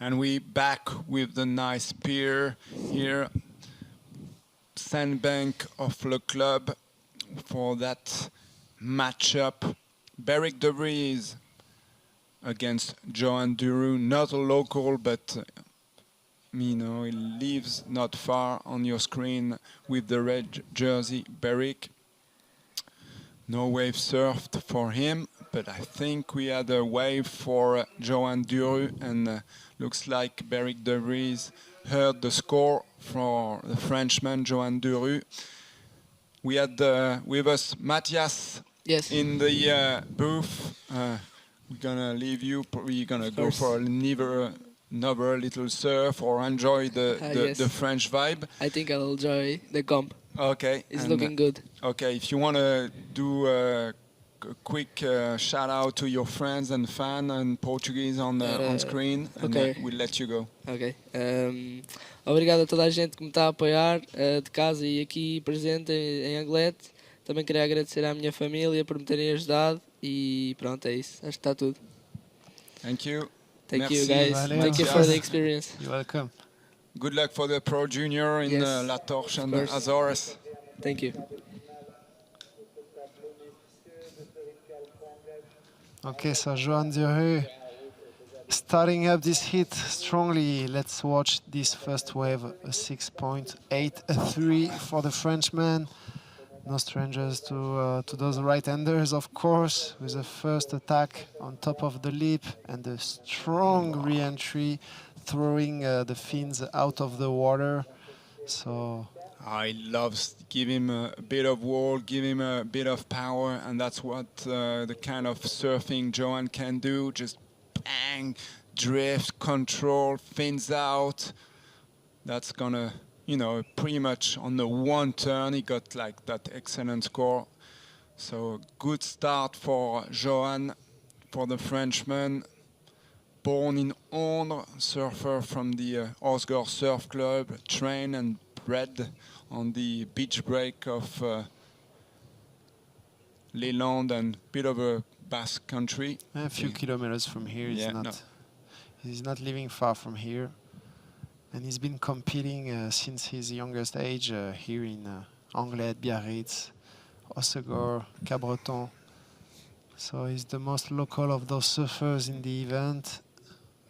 And we back with the nice pier here, sandbank of Le Club for that matchup. Beyrick de Vries against Joan Duru, not a local, but he lives not far on your screen with the red jersey, Beyrick. No wave surfed for him, but I think we had a wave for Joan Duru, and looks like Beyrick de Vries heard the score for the Frenchman Joan Duru. We had with us Matthias in the booth. We're gonna leave you. We're gonna go for another little surf or enjoy the French vibe. I think I'll enjoy the comp. Okay. It's looking good. Okay, if you want to do a quick shout out to your friends and fans and Portuguese on screen, and we'll let you go. Ok. Obrigado a toda a gente que me está a apoiar, de casa e aqui presente em Anglet. Também queria agradecer à minha família por me terem ajudado e pronto, é isso. Acho que está tudo. Thank you. Thank you guys. Valeu. Thank you for the experience. You're welcome. Good luck for the Pro Junior in La Torche and Azores. Thank you. Okay, so Joan Duru starting up this hit strongly. Let's watch this first wave, a 6.83 for the Frenchman. No strangers to those right-handers, of course, with the first attack on top of the lip and a strong re-entry, throwing the fins out of the water. So I love give him a bit of wall, give him a bit of power, and that's what the kind of surfing Joan can do. Just bang, drift, control, fins out. That's gonna, pretty much on the one turn, he got like that excellent score. So good start for Joan, for the Frenchman. Born in Ondre, surfer from the Osgore Surf Club, trained and bred on the beach break of Les Landes and bit of a Basque country. A few kilometers from here. He's not living far from here. And he's been competing since his youngest age here in Anglet, Beyrick, Osgore, Cabreton. So he's the most local of those surfers in the event.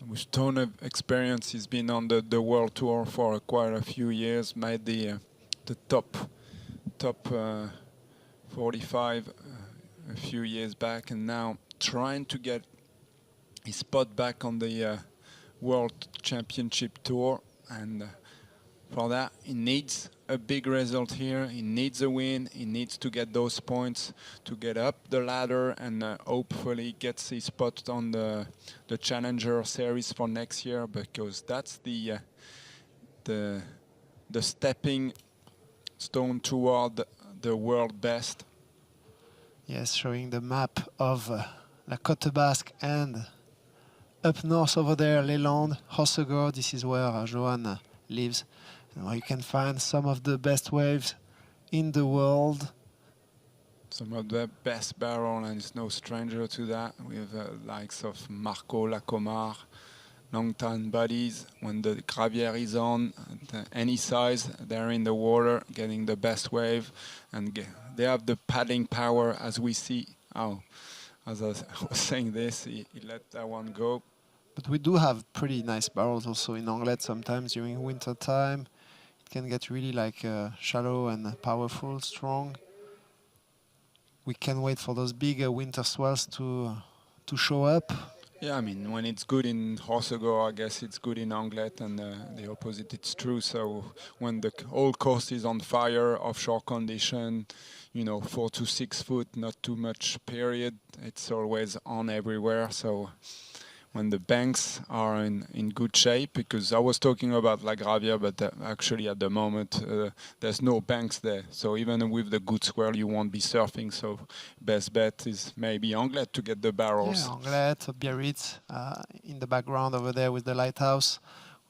With ton of experience, he's been on the world tour for quite a few years, made the top 45 a few years back, and now trying to get his spot back on the World Championship Tour. And for that, he needs a big result here. He needs a win. He needs to get those points to get up the ladder and hopefully gets his spot on the Challenger Series for next year, because that's the stepping stone toward the world best. Yes, showing the map of La Côte Basque and up north over there, Les Landes, Osgore. This is where Joan lives. You can find some of the best waves in the world. Some of the best barrel, and it's no stranger to that, with likes of Marco Lacomar, long-time buddies. When the gravier is on, at any size, they're in the water, getting the best wave, and they have the paddling power, as we see. Oh, as I was saying this, he let that one go. But we do have pretty nice barrels also in Anglet sometimes during winter time. It can get really shallow and powerful, strong. We can wait for those big winter swells to show up. Yeah, I mean, when it's good in Osgore, I guess it's good in Anglet, and the opposite, it's true. So when the whole coast is on fire, offshore condition, 4 to 6 foot, not too much period, it's always on everywhere. So when the banks are in good shape, because I was talking about La Gravière, but actually at the moment there's no banks there. So even with the good swell, you won't be surfing. So best bet is maybe Anglet to get the barrels. Yeah, Anglet, Beyrick, in the background over there with the lighthouse.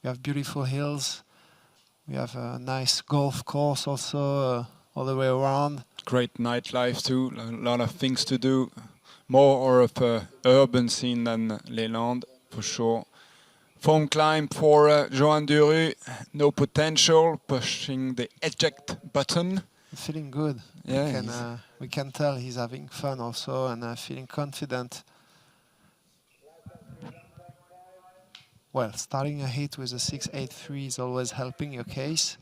We have beautiful hills. We have a nice golf course also all the way around. Great nightlife too, a lot of things to do. More of a urban scene than Les Landes, for sure. Foam climb for Joan Duru. No potential. Pushing the eject button. Feeling good. Yeah, We can tell he's having fun also and feeling confident. Well, starting a hit with a 6.83 is always helping your case.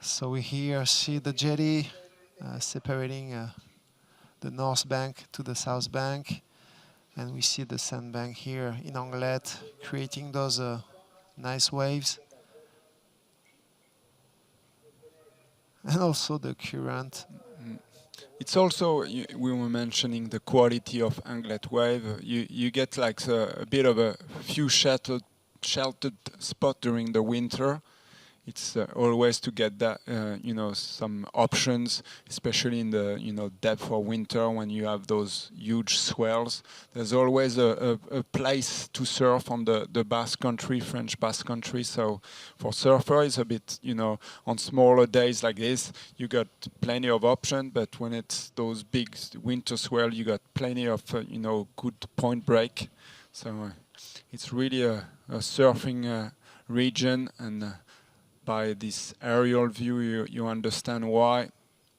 So we here see the jetty separating the north bank to the south bank. And we see the sandbank here in Anglet creating those nice waves. And also the current. it's also, we were mentioning the quality of Anglet wave. You get like a bit of a few sheltered spot during the winter. It's always to get that, some options, especially in the, depth of winter when you have those huge swells. There's always a place to surf on the Basque Country, French Basque Country. So for surfers, it's a bit, on smaller days like this, you got plenty of options. But when it's those big winter swell, you got plenty of, good point break. So it's really a surfing region, and by this aerial view, you understand why.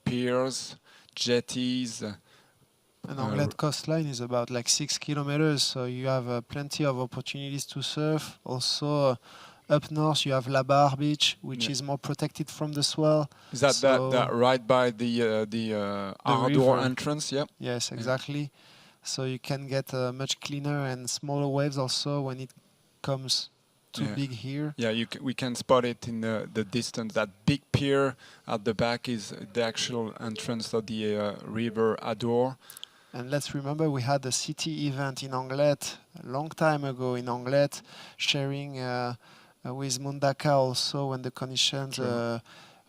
Piers, jetties. And Anglet coastline is about like 6 kilometers, so you have plenty of opportunities to surf. Also, up north you have La Barre Beach, which is more protected from the swell. Is that right by the Ardor entrance? Yeah. Yes, exactly. Yeah. So you can get much cleaner and smaller waves also when it comes too big here. Yeah, we can spot it in the distance. That big pier at the back is the actual entrance of the river Ador. And let's remember we had a city event in Anglet a long time ago in Anglet, sharing with Mundaka also when the conditions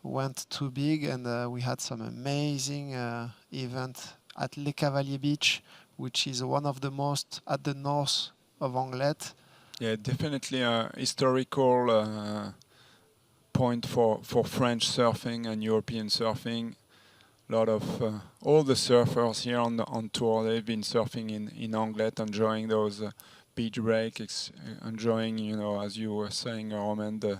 went too big, and we had some amazing event at Les Cavaliers Beach, which is one of the most at the north of Anglet. Yeah, definitely a historical point for French surfing and European surfing. A lot of all the surfers here on tour, they've been surfing in Anglet, enjoying those beach breaks, enjoying, as you were saying, Roman, the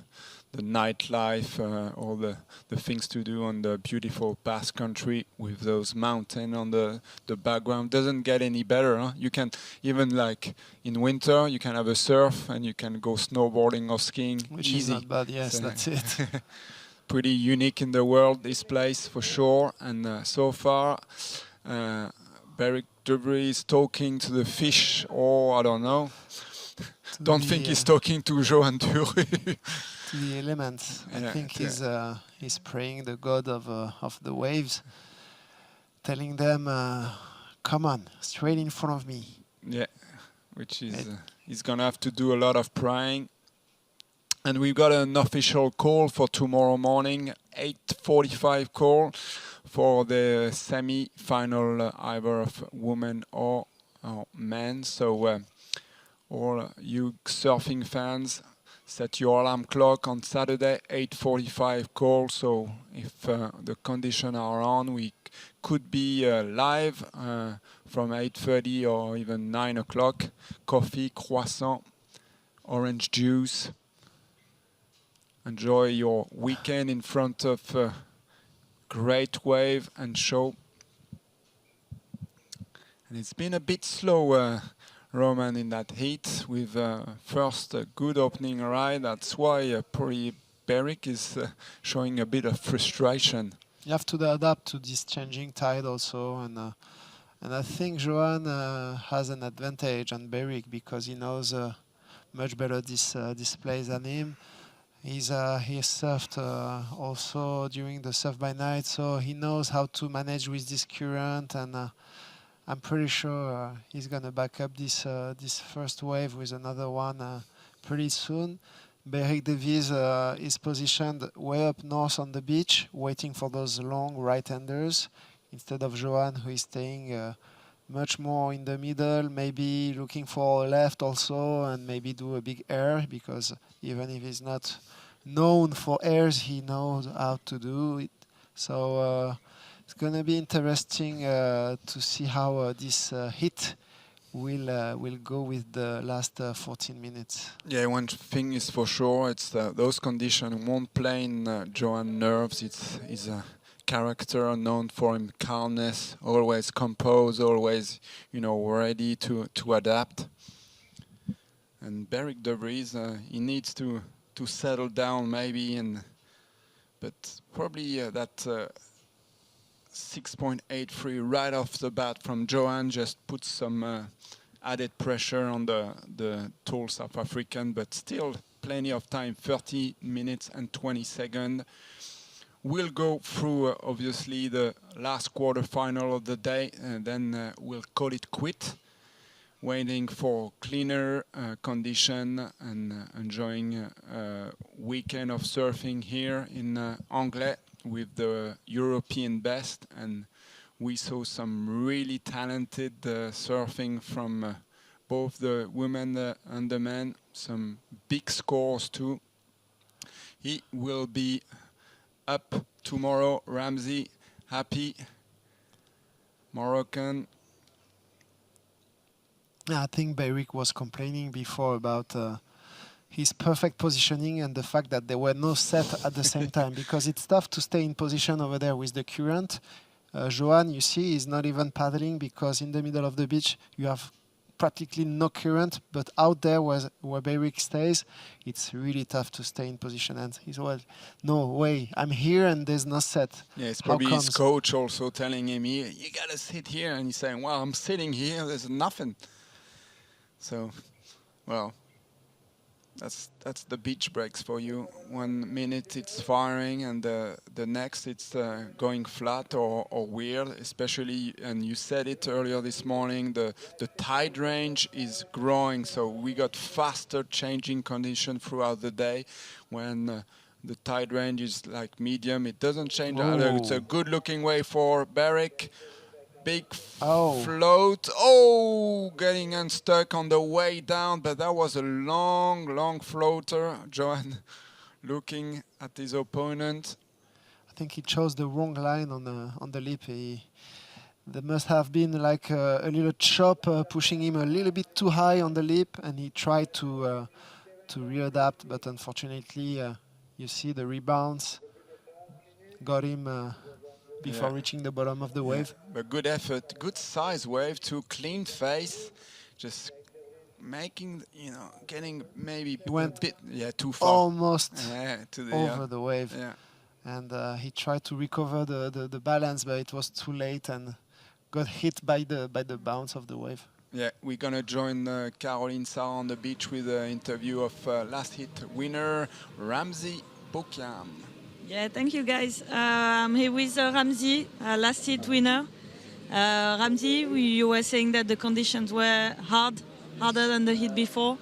nightlife, all the things to do on the beautiful Basque Country with those mountains on the background. Doesn't get any better. Huh? You can even, like in winter, you can have a surf and you can go snowboarding or skiing. Which easy. is not bad. Yes, so that's it. Pretty unique in the world, this place for sure. And so far, Beyrick is talking to the fish, or I don't know. Don't think he's talking to Joan Duru. To the elements. I think he's praying the god of the waves, telling them, come on, straight in front of me. Yeah, which is he's gonna have to do a lot of praying. And we've got an official call for tomorrow morning, 8:45 call for the semi-final, either of women or men. So all you surfing fans, set your alarm clock on Saturday, 8:45 call. So if the conditions are on, we could be live from 8:30 or even 9 o'clock. Coffee, croissant, orange juice. Enjoy your weekend in front of a great wave and show. And it's been a bit slow, Roman, in that heat with first a good opening ride. That's why probably Beyrick is showing a bit of frustration. You have to adapt to this changing tide also, and I think Joan has an advantage on Beyrick because he knows much better this place than him. He surfed also during the surf by night, so he knows how to manage with this current, and I'm pretty sure he's gonna back up this first wave with another one pretty soon. Beyrick Vries is positioned way up north on the beach, waiting for those long right-handers, instead of Joan, who is staying much more in the middle, maybe looking for a left also, and maybe do a big air, because even if he's not known for airs, he knows how to do it. So it's going to be interesting to see how this hit will go with the last 14 minutes. Yeah, one thing is for sure, it's those conditions won't play in Joan nerves. He's a character known for him calmness, always composed, always, ready to adapt. And Beyrick de Vries, he needs to settle down maybe, but probably that 6.83 right off the bat from Joan just puts some added pressure on the tall South African, but still plenty of time, 30 minutes and 20 seconds. We'll go through, obviously, the last quarterfinal of the day, and then we'll call it quit, waiting for cleaner condition and enjoying a weekend of surfing here in Anglet with the European best. And we saw some really talented surfing from both the women and the men, some big scores too. He will be up tomorrow. Ramsey, happy Moroccan. I think Beyrick was complaining before about his perfect positioning and the fact that there were no set at the same time, because it's tough to stay in position over there with the current. Joan, you see, is not even paddling because in the middle of the beach you have practically no current, but out there where Beyrick stays, it's really tough to stay in position. And he's, well, no way, I'm here and there's no set. Yeah, it's probably his coach also telling him, you gotta sit here, and he's saying, well, I'm sitting here, there's nothing. So, well, that's the beach breaks for you. 1 minute it's firing, and the next it's going flat or weird, especially, and you said it earlier this morning, the tide range is growing, so we got faster changing condition throughout the day. When the tide range is like medium, it doesn't change. It's a good looking wave for Beyrick. Big float. Getting unstuck on the way down, but that was a long floater. Joan looking at his opponent. I think he chose the wrong line on the lip. There must have been like a little chop pushing him a little bit too high on the lip, and he tried to readapt, but unfortunately, you see the rebounds got him before reaching the bottom of the wave. But good effort, good size wave too, clean face, just making, getting maybe a bit too far. Almost to the, over the wave. Yeah. And he tried to recover the balance, but it was too late and got hit by the bounce of the wave. Yeah, we're gonna join Caroline Sarr on the beach with an interview of last hit winner Ramsey Bokiam. Yeah, thank you guys. I'm here with Ramsey, last hit winner. Ramsey, you were saying that the conditions were harder than the hit before.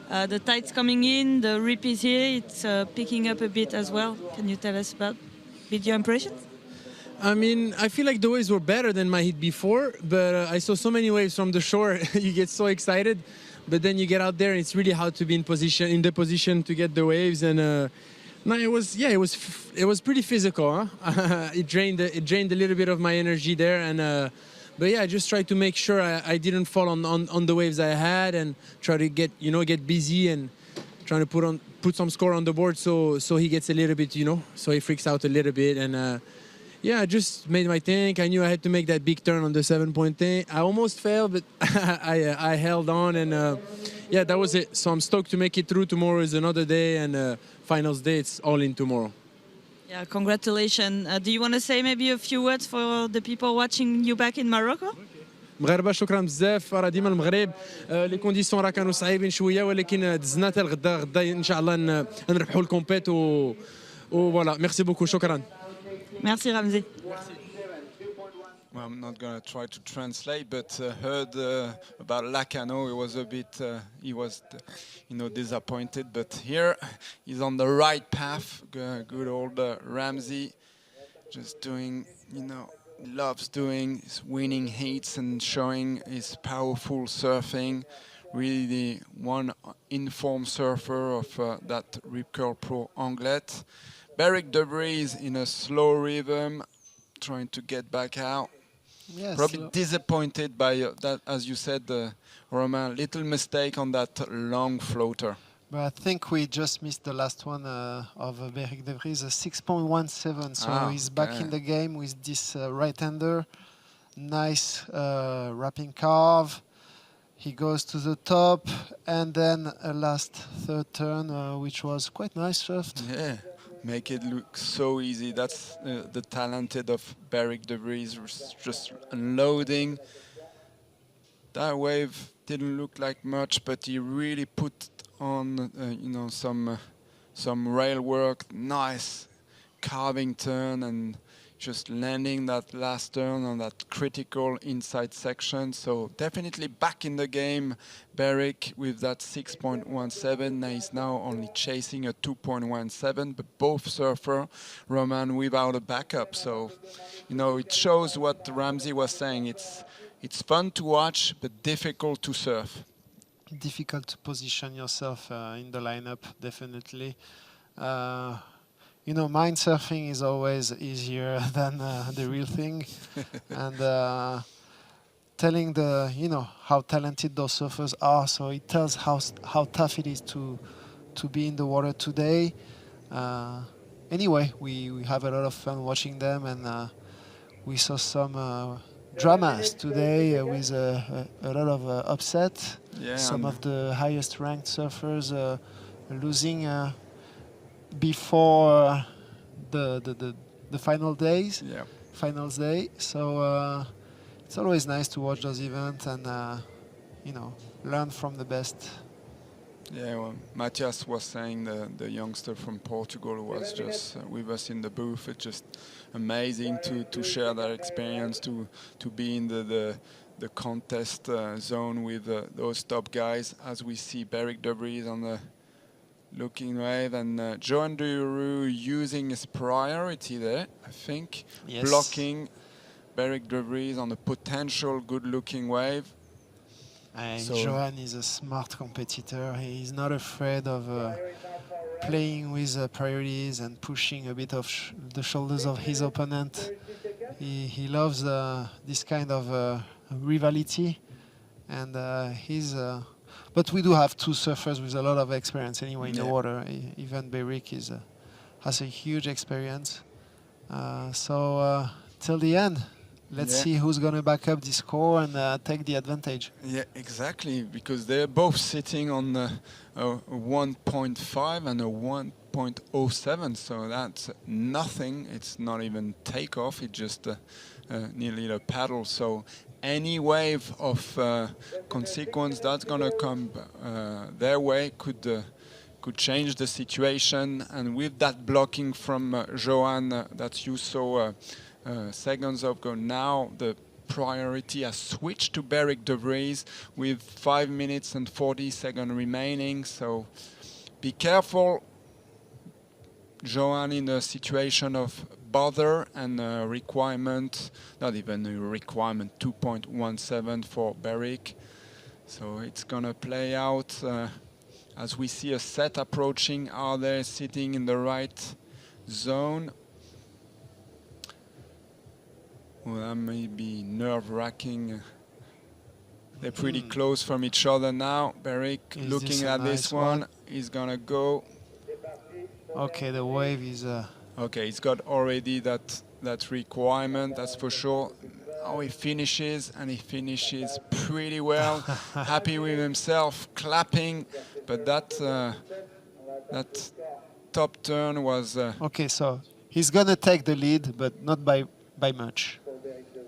The tide's coming in, the rip is here, it's picking up a bit as well. Can you tell us about your impressions? I mean, I feel like the waves were better than my hit before, but I saw so many waves from the shore, you get so excited, but then you get out there and it's really hard to be in the position to get the waves. And no, it was pretty physical. Huh? It drained a little bit of my energy there, and but yeah, I just tried to make sure I didn't fall on the waves I had, and try to get busy and trying to put some score on the board, so he gets a little bit, so he freaks out a little bit, and yeah, I just made my thing. I knew I had to make that big turn on the 7-point thing. I almost failed, but I held on, and yeah, that was it. So I'm stoked to make it through. Tomorrow is another day, and finals day, it's all in tomorrow. Yeah, congratulations. Do you want to say maybe a few words for the people watching you back in Morocco? مغاربه شكرا بزاف. راه ديما المغرب لي كونديسيون راه كانوا صعيبين شويه، ولكن دزنا حتى غدا ان شاء الله نربحوا الكومبيت و فوالا. ميرسي بوكو. شكرا. Merci Ramsey. Well, I'm not going to try to translate, but heard about Lacano. He was disappointed, but here he's on the right path. Good old Ramsey, just doing, loves doing his winning heats and showing his powerful surfing. Really the one informed surfer of that Rip Curl Pro Anglet. Beyrick de Vries in a slow rhythm, trying to get back out. Yes. Probably disappointed by that, as you said, Romain, little mistake on that long floater. But I think we just missed the last one of Beyrick de Vries, 6.17. So he's back in the game with this right-hander. Nice wrapping carve. He goes to the top, and then a last third turn, which was quite nice soft. Yeah, make it look so easy. That's the talented of Beyrick de Vries, just unloading. That wave didn't look like much, but he really put on, some rail work. Nice carving turn and just landing that last turn on that critical inside section. So definitely back in the game, Beyrick with that 6.17. Now he's now only chasing a 2.17, but both surfer, Roman without a backup. So, it shows what Ramsey was saying. It's fun to watch, but difficult to surf. Difficult to position yourself in the lineup, definitely. Mind surfing is always easier than the real thing. And telling how talented those surfers are, so it tells how tough it is to be in the water today. Anyway, we have a lot of fun watching them, and we saw some dramas today with a lot of upset. Yeah, Some of the highest ranked surfers losing before the final days, finals day. So it's always nice to watch those events and learn from the best. Yeah, well, Matthias was saying the youngster from Portugal who was just with us in the booth. It's just amazing to share that experience, to be in the contest zone with those top guys, as we see Beyrick de Vries on the looking wave, and Joan Duru using his priority there, I think, blocking Beyrick de Vries on a potential good-looking wave. Joan is a smart competitor. He's not afraid of playing with priorities and pushing a bit of the shoulders of his opponent. He loves this kind of rivalry, and he's. But we do have two surfers with a lot of experience anyway in the water. Even Beyrick has a huge experience. So till the end. Let's see who's going to back up the score and take the advantage. Yeah, exactly, because they're both sitting on a 1.5 and a 1.07, so that's nothing. It's not even takeoff, it's just nearly a paddle. So any wave of consequence that's going to come their way could change the situation. And with that blocking from Joan that you saw seconds ago, now the priority has switched to Beyrick de Vries with 5 minutes and 40 seconds remaining. So be careful, Joan, in a situation of bother and requirement, not even a requirement, 2.17 for Beyrick. So it's gonna play out as we see a set approaching. Are they sitting in the right zone? Well, that may be nerve-wracking. They're pretty close from each other now. Beyrick looking at this one. He's gonna go. Okay, the wave is. Okay, he's got already that requirement. That's for sure. Oh, he finishes, and he finishes pretty well. Happy with himself, clapping. But that top turn was. Okay, so he's gonna take the lead, but not by much.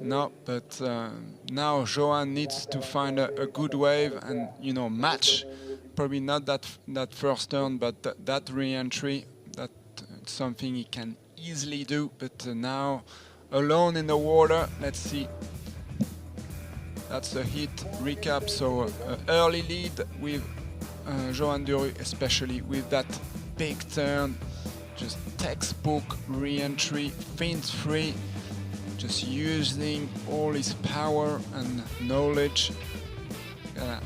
No, but now Joan needs to find a good wave and match. Probably not that first turn, but that re-entry. That's something he can easily do. But now, alone in the water, let's see. That's a hit recap. So early lead with Joan Duru, especially with that big turn. Just textbook re-entry, fins-free. Just using all his power and knowledge. And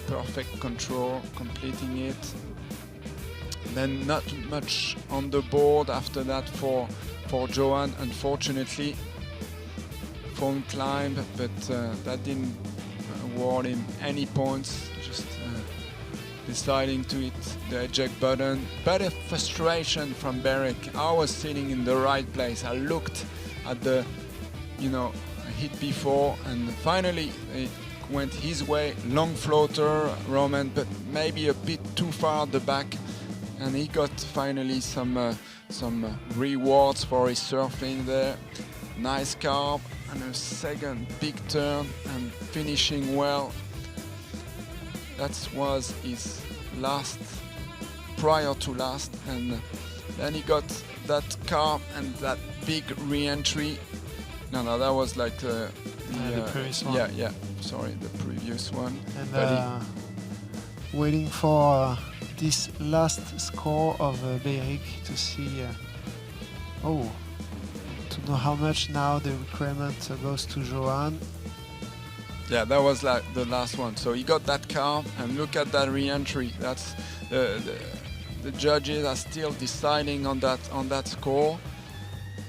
perfect control, completing it. Then not much on the board after that for Joan, unfortunately. foam climb, but that didn't award him any points. Just deciding to hit the eject button. But a frustration from Beyrick. I was sitting in the right place. I looked at the, hit before, and finally it went his way. Long floater, Roman, but maybe a bit too far at the back, and he got finally some rewards for his surfing there. Nice carve and a second big turn and finishing well. That was his last, prior to last, and then he got that carve and that big re-entry. No, that was like the previous one. Yeah, sorry, the previous one. And waiting for this last score of Beyrick to see, to know how much now the requirement goes to Joan. Yeah, that was like the last one. So he got that carve, and look at that re-entry. That's the judges are still deciding on that score.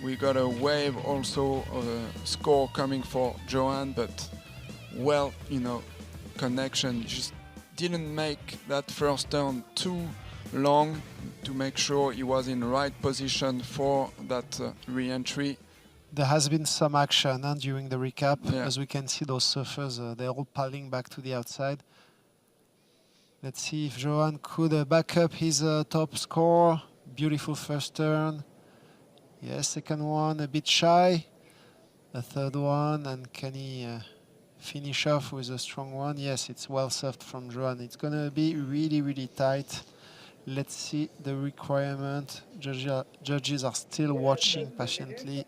We got a wave also score coming for Joan, but connection just didn't make that first turn too long to make sure he was in the right position for that re-entry. There has been some action during the recap. Yeah. As we can see, those surfers, they're all piling back to the outside. Let's see if Joan could back up his top score. Beautiful first turn. Yes, second one a bit shy. The third one, and can he finish off with a strong one? Yes, it's well surfed from Joan. It's gonna be really, really tight. Let's see the requirement. Judges are still watching patiently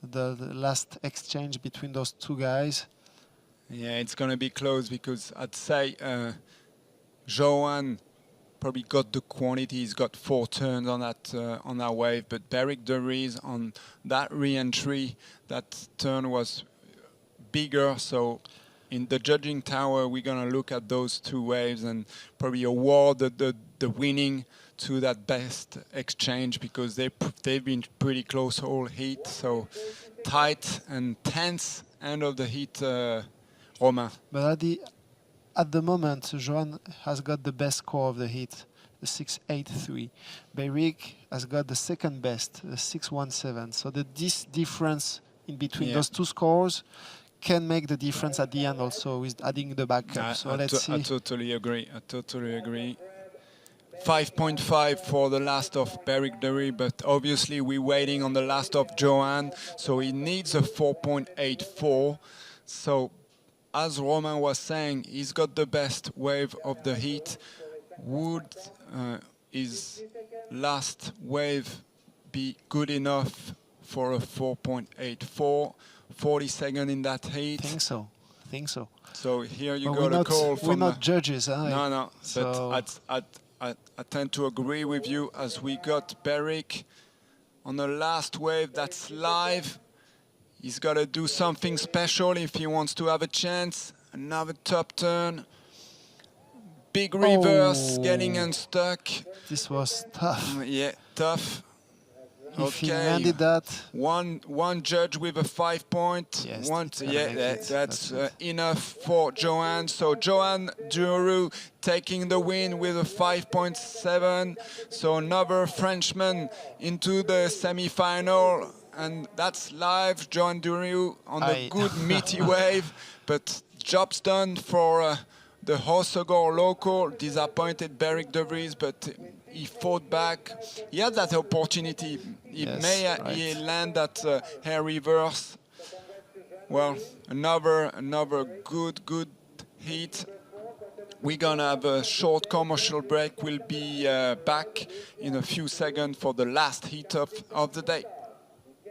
the last exchange between those two guys. Yeah, it's gonna be close because I'd say Joan probably got the quantity. He's got 4 turns on that wave, but Beyrick Vries on that re-entry, that turn was bigger. So in the judging tower, we're gonna look at those 2 waves and probably award the winning to that best exchange, because they've been pretty close all heat. So tight and tense end of the heat, Romain. But at the moment, Joan has got the best score of the heat, the 6.83. Beyrick has got the second best, the 6.17. So this difference in between those 2 scores can make the difference at the end also with adding the backup. So let's see. I totally agree. 5.5 for the last of Beyrick Vries, but obviously we're waiting on the last of Joan, so he needs a 4.84. So as Romain was saying, he's got the best wave of the heat. Would his last wave be good enough for a 4.84? 42nd in that heat? I think so. So here you got a call from... We're not judges, huh? No. So But I tend to agree with you, as we got Beyrick on the last wave that's live. He's got to do something special if he wants to have a chance. Another top turn. Big reverse, getting unstuck. This was tough. Yeah, tough. If he landed that. One judge with a 5 point. Yes, that's enough for Joan. So Joan Duru taking the win with a 5.7. So another Frenchman into the semi-final. And that's live, Joan Duru on the good meaty wave. But job's done for the Hossegor local. Disappointed Beyrick Vries, but he fought back. He had that opportunity. He land that hair reverse. Well, another good heat. We're gonna have a short commercial break. We'll be back in a few seconds for the last heat of the day.